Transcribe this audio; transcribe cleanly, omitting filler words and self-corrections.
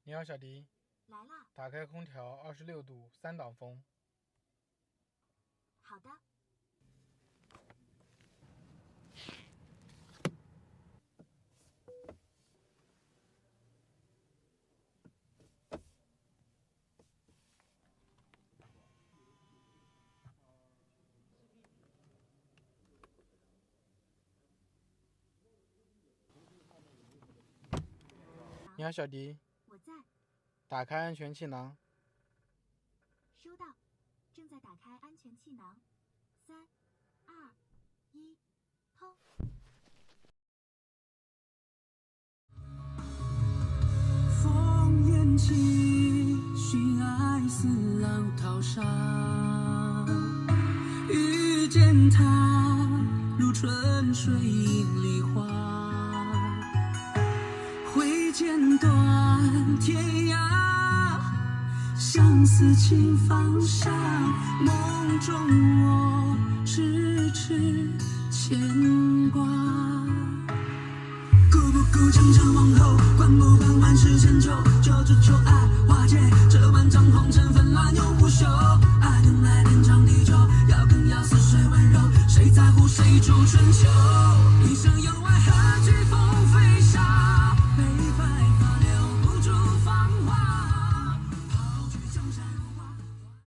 你好，小迪。来啦。打开空调26度，3档风。好的。你好，小迪。我在。打开安全气囊。收到，正在打开安全气囊。3、2、1，砰！烽烟起，寻爱似浪淘沙。遇见他，如春水映梨花。挥剑断天涯，相思情放下。梦中我痴痴牵挂。顾不顾前尘往后，管不管万世千秋，就只求爱化解这万丈红尘纷乱又不休。爱更爱天长地久，要更要似水温柔，谁在乎谁主春秋？一生有